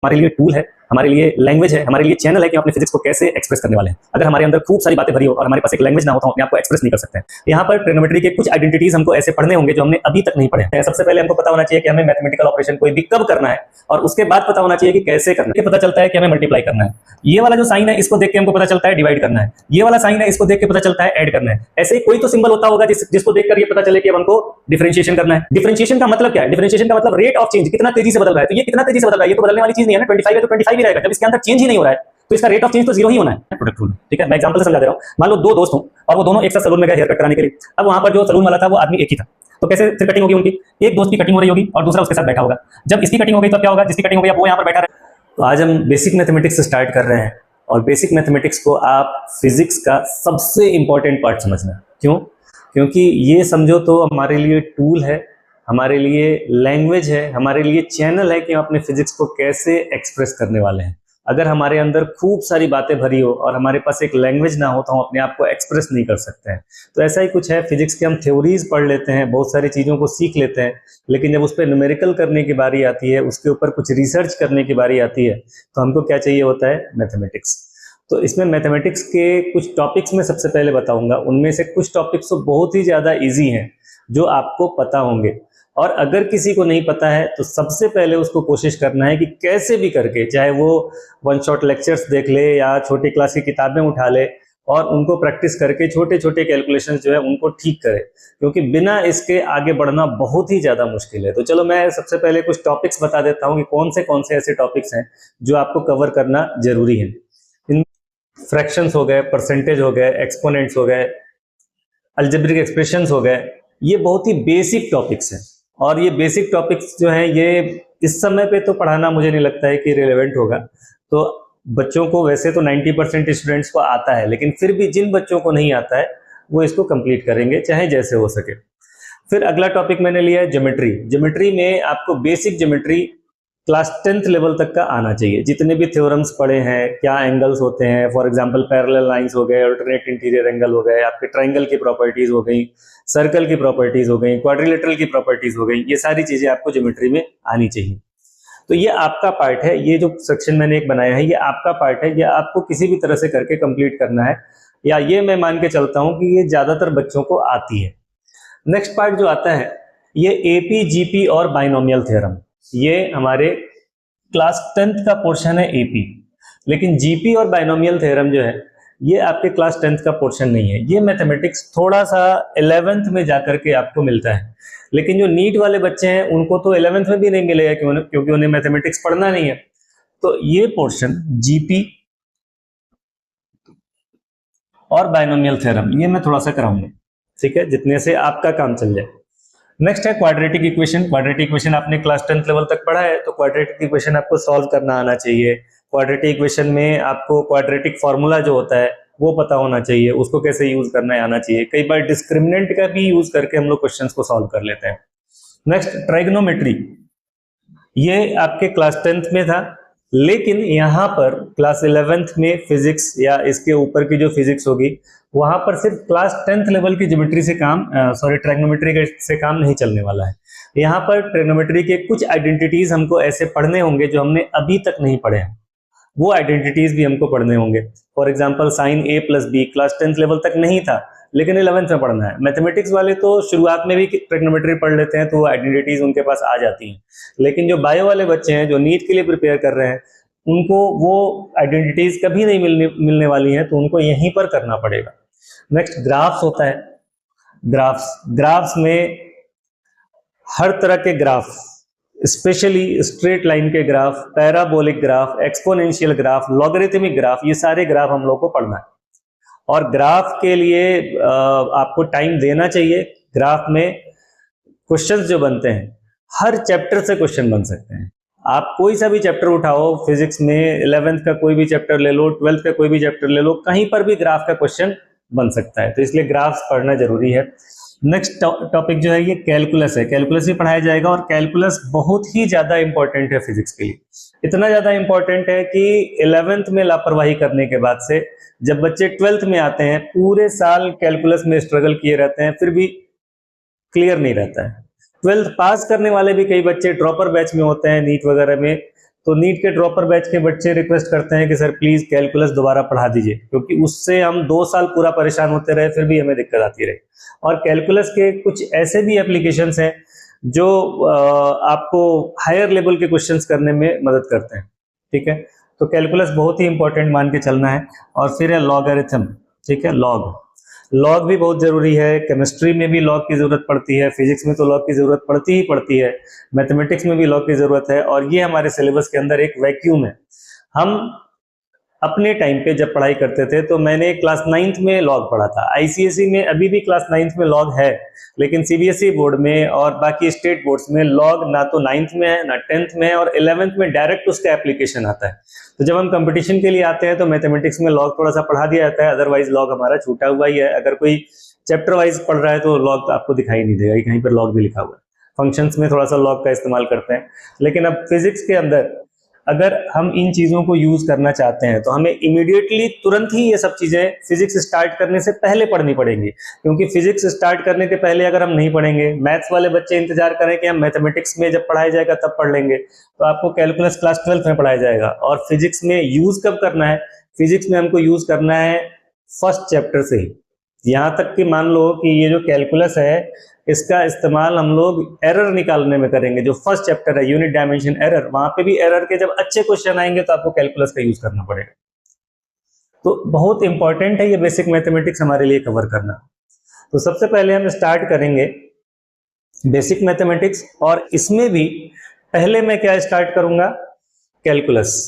हमारे लिए टूल है, हमारे लिए लैंग्वेज है, हमारे लिए चैनल है कि हम अपने फिजिक्स को कैसे एक्सप्रेस करने वाले हैं। अगर हमारे अंदर खूब सारी बातें भरी हो और हमारे पास एक लैंग्वेज ना हो तो हम अपने आप को एक्सप्रेस नहीं कर सकते हैं। यहाँ पर ट्रिग्नोमेट्री के कुछ आइडेंटिटीज हमको ऐसे पढ़ने होंगे जो हमने अभी तक नहीं पढ़े हैं। सबसे पहले हमको पता होना चाहिए कि हमें मैथमेटिकल ऑपरेशन कोई भी कब करना है, और उसके बाद पता होना चाहिए कि कैसे करना है। पता चलता है कि हमें मल्टीप्लाई करना है, ये वाला जो साइन है इसको देख के हमको पता चलता है डिवाइड करना है, ये वाला साइन है इसको देख के पता चलता है ऐड करना है। ऐसे ही कोई तो सिंबल होता होगा जिसको देखकर ये पता चले कि हमको डिफरेंशिएशन करना है। डिफरेंशिएशन का मतलब क्या है? डिफरेंशिएशन का मतलब रेट ऑफ चेंज, कितना तेजी से बदल रहा है। तो ये कितना तेजी से बदल रहा है, ये तो बदलने वाली चीज नहीं है ना। 25 है तो 25 ही रहेगा। जब इसके अंदर चेंज ही नहीं हो रहा है तो इसका रेट ऑफ चेंज तो जीरो ही होना है। प्रोडक्ट रूल, ठीक है। मैं एग्जांपल से समझा दे रहा हूं। मान लो दो दोस्त हों और वो दोनों एक साथ सैलून में गए हेयर कट कराने के लिए। अब वहां पर जो सैलून वाला था वो आदमी एक ही था, तो कैसे फिर कटिंग होगी उनकी? एक दोस्त की कटिंग हो रही होगी और दूसरा उसके साथ बैठा होगा। जब इसकी कटिंग हो गई तो क्या होगा? जिसकी कटिंग हो गई वो यहां पर बैठा रहे। तो आज हम बेसिक मैथमेटिक्स से स्टार्ट कर रहे हैं, और बेसिक मैथमेटिक्स को आप फिजिक्स का सबसे इंपॉर्टेंट पार्ट समझना। क्यों? क्योंकि ये समझो तो हमारे लिए टूल है, हमारे लिए लैंग्वेज है, हमारे लिए चैनल है कि हम अपने फिजिक्स को कैसे एक्सप्रेस करने वाले हैं। अगर हमारे अंदर खूब सारी बातें भरी हो और हमारे पास एक लैंग्वेज ना हो तो हम अपने आप को एक्सप्रेस नहीं कर सकते हैं। तो ऐसा ही कुछ है, फिजिक्स के हम थ्योरीज पढ़ लेते हैं, बहुत सारी चीज़ों को सीख लेते हैं, लेकिन जब उस पर न्यूमेरिकल करने की बारी आती है, उसके ऊपर कुछ रिसर्च करने की बारी आती है, तो हमको क्या चाहिए होता है? मैथमेटिक्स। तो इसमें मैथमेटिक्स के कुछ टॉपिक्स में सबसे पहले बताऊंगा। उनमें से कुछ टॉपिक्स तो बहुत ही ज़्यादा ईजी हैं जो आपको पता होंगे, और अगर किसी को नहीं पता है तो सबसे पहले उसको कोशिश करना है कि कैसे भी करके, चाहे वो वन शॉट लेक्चर्स देख ले या छोटी क्लास की किताबें उठा ले और उनको प्रैक्टिस करके छोटे छोटे कैलकुलेशंस जो है उनको ठीक करे, क्योंकि बिना इसके आगे बढ़ना बहुत ही ज़्यादा मुश्किल है। तो चलो मैं सबसे पहले कुछ टॉपिक्स बता देता हूँ कि कौन से ऐसे टॉपिक्स हैं जो आपको कवर करना जरूरी है। इन फ्रैक्शंस हो गए, परसेंटेज हो गए, एक्सपोनेंट्स हो गए, अलजेब्रिक एक्सप्रेशंस हो गए, ये बहुत ही बेसिक टॉपिक्स हैं। और ये बेसिक टॉपिक्स जो हैं ये इस समय पे तो पढ़ाना मुझे नहीं लगता है कि रिलेवेंट होगा। तो बच्चों को वैसे तो 90% स्टूडेंट्स को आता है, लेकिन फिर भी जिन बच्चों को नहीं आता है वो इसको कंप्लीट करेंगे चाहे जैसे हो सके। फिर अगला टॉपिक मैंने लिया है ज्योमेट्री। ज्योमेट्री में आपको basic geometry class 10th level तक का आना चाहिए। जितने भी थ्योरम्स पढ़े हैं, क्या एंगल्स होते हैं, फॉर एग्जांपल पैरेलल लाइंस हो गए, अल्टरनेट इंटीरियर एंगल हो गए, आपके ट्रायंगल की प्रॉपर्टीज हो गई, सर्कल की प्रॉपर्टीज हो गई, क्वाड्रिलेटरल की प्रॉपर्टीज हो गई, ये सारी चीजें आपको ज्योमेट्री में आनी चाहिए। तो ये आपका पार्ट है, ये जो सेक्शन मैंने एक बनाया है ये आपका पार्ट है, ये आपको किसी भी तरह से करके कंप्लीट करना है, या ये मैं मान के चलता हूं कि ये ज्यादातर बच्चों को आती है। नेक्स्ट पार्ट जो आता है ये एपी, जीपी और बाइनोमियल थ्योरम। ये हमारे क्लास 10th का पोर्शन है एपी, लेकिन जीपी और बाइनोमियल थ्योरम जो है ये आपके क्लास 10th का पोर्शन नहीं है। ये मैथमेटिक्स थोड़ा सा 11th में जाकर के आपको मिलता है, लेकिन जो नीट वाले बच्चे हैं उनको तो 11th में भी नहीं मिलेगा क्योंकि उन्हें मैथमेटिक्स पढ़ना नहीं है। तो ये पोर्शन जीपी और बाइनोमियल थ्योरम ये मैं थोड़ा सा कराऊंगा, ठीक है, जितने से आपका काम चल जाए। नेक्स्ट है क्वाड्रेटिक इक्वेशन। क्वाड्रेटिक इक्वेशन आपने क्लास 10th लेवल तक पढ़ा है, तो क्वाड्रेटिक इक्वेशन आपको सॉल्व करना आना चाहिए। क्वाड्रेटिक इक्वेशन में आपको क्वाड्रेटिक फॉर्मूला जो होता है वो पता होना चाहिए, उसको कैसे यूज करना है आना चाहिए। कई बार डिस्क्रिमिनेंट का भी यूज करके हम लोग क्वेश्चंस को सॉल्व कर लेते हैं। नेक्स्ट ट्राइगोनोमेट्री, ये आपके क्लास 10th में था, लेकिन यहाँ पर क्लास 11th में फिजिक्स या इसके ऊपर की जो फिजिक्स होगी वहां पर सिर्फ क्लास 10th लेवल की ज्योमेट्री से काम ट्राइगोनोमेट्री से काम नहीं चलने वाला है। यहाँ पर ट्राइगोनोमेट्री के कुछ आइडेंटिटीज हमको ऐसे पढ़ने होंगे जो हमने अभी तक नहीं पढ़े हैं, वो आइडेंटिटीज भी हमको पढ़ने होंगे। For example sine a plus b class 10th level तक नहीं था, लेकिन 11th में पढ़ना है। मैथमेटिक्स वाले तो शुरुआत में भी ट्रिग्नोमेट्री पढ़ लेते हैं तो वो आइडेंटिटीज उनके पास आ जाती हैं, लेकिन जो बायो वाले बच्चे हैं जो नीट के लिए प्रिपेयर कर रहे हैं उनको वो आइडेंटिटीज कभी नहीं मिलने वाली हैं, तो उनको यहीं पर करना पड़ेगा। नेक्स्ट ग्राफ्स होता है। ग्राफ्स में हर तरह के ग्राफ, स्पेशली स्ट्रेट लाइन के graph, parabolic graph, exponential graph, logarithmic graph, ये सारे ग्राफ हम लोग को पढ़ना है। और ग्राफ के लिए आपको टाइम देना चाहिए। ग्राफ में क्वेश्चंस जो बनते हैं हर चैप्टर से क्वेश्चन बन सकते हैं। आप कोई सा भी चैप्टर उठाओ, फिजिक्स में 11th का कोई भी चैप्टर ले लो, 12th का कोई भी चैप्टर ले लो, कहीं पर भी ग्राफ का क्वेश्चन बन सकता है, तो इसलिए ग्राफ्स पढ़ना जरूरी है। नेक्स्ट टॉपिक जो है ये कैलकुलस है। कैलकुलस भी पढ़ाया जाएगा, और कैलकुलस बहुत ही ज्यादा इंपॉर्टेंट है फिजिक्स के लिए। इतना ज्यादा इंपॉर्टेंट है कि 11th में लापरवाही करने के बाद से जब बच्चे 12th में आते हैं पूरे साल कैलकुलस में स्ट्रगल किए रहते हैं, फिर भी क्लियर नहीं रहता है। 12th पास करने वाले भी कई बच्चे ड्रॉपर बैच में होते हैं नीट वगैरह में, तो नीट के ड्रॉपर बैच के बच्चे रिक्वेस्ट करते हैं कि सर प्लीज कैलकुलस दोबारा पढ़ा दीजिए, क्योंकि उससे हम 2 साल पूरा परेशान होते रहे, फिर भी हमें दिक्कत आती रही। और कैलकुलस के कुछ ऐसे भी एप्लीकेशंस हैं जो आपको हायर लेवल के क्वेश्चंस करने में मदद करते हैं। ठीक है, तो कैलकुलस बहुत ही इंपॉर्टेंट मान के चलना है। और फिर है लॉगरिथम। ठीक है, लॉग भी बहुत जरूरी है। केमिस्ट्री में भी लॉग की जरूरत पड़ती है, फिजिक्स में तो लॉग की जरूरत पड़ती ही पड़ती है, मैथमेटिक्स में भी लॉग की जरूरत है। और ये हमारे सिलेबस के अंदर एक वैक्यूम है। हम अपने टाइम पे जब पढ़ाई करते थे तो मैंने क्लास 9th में लॉग पढ़ा था। आईसीएसई में अभी भी क्लास 9th में लॉग है, लेकिन सीबीएसई बोर्ड में और बाकी स्टेट बोर्ड्स में लॉग ना तो 9th में है, ना 10th में है, और 11th में डायरेक्ट उसका एप्लीकेशन आता है। तो जब हम कंपटीशन के लिए आते हैं तो मैथमेटिक्स में लॉग थोड़ा सा पढ़ा दिया जाता है, अदरवाइज लॉग हमारा छूटा हुआ ही है। अगर कोई चैप्टर वाइज पढ़ रहा है तो लॉग आपको दिखाई नहीं देगा कि कहीं पर लॉग भी लिखा हुआ है। फंक्शंस में थोड़ा सा लॉग का इस्तेमाल करते हैं, लेकिन अब फिजिक्स के अंदर अगर हम इन चीजों को यूज करना चाहते हैं तो हमें इमीडिएटली तुरंत ही ये सब चीजें फिजिक्स स्टार्ट करने से पहले पढ़नी पड़ेंगी। क्योंकि फिजिक्स स्टार्ट करने के पहले अगर हम नहीं पढ़ेंगे, मैथ्स वाले बच्चे इंतजार करें कि हम मैथमेटिक्स में जब पढ़ाया जाएगा तब पढ़ लेंगे, तो आपको कैलकुलस क्लास 12th में पढ़ाया जाएगा। और फिजिक्स में यूज कब करना है? फिजिक्स में हमको यूज करना है फर्स्ट चैप्टर से ही। यहां तक कि मान लो कि ये जो कैलकुलस है इसका इस्तेमाल हम लोग एरर निकालने में करेंगे। जो फर्स्ट चैप्टर है यूनिट डायमेंशन एरर, वहां पे भी एरर के जब अच्छे क्वेश्चन आएंगे तो आपको कैलकुलस का यूज करना पड़ेगा। तो बहुत इंपॉर्टेंट है ये बेसिक मैथमेटिक्स हमारे लिए कवर करना। तो सबसे पहले हम स्टार्ट करेंगे बेसिक मैथमेटिक्स, और इसमें भी पहले मैं क्या स्टार्ट करूंगा? कैलकुलस।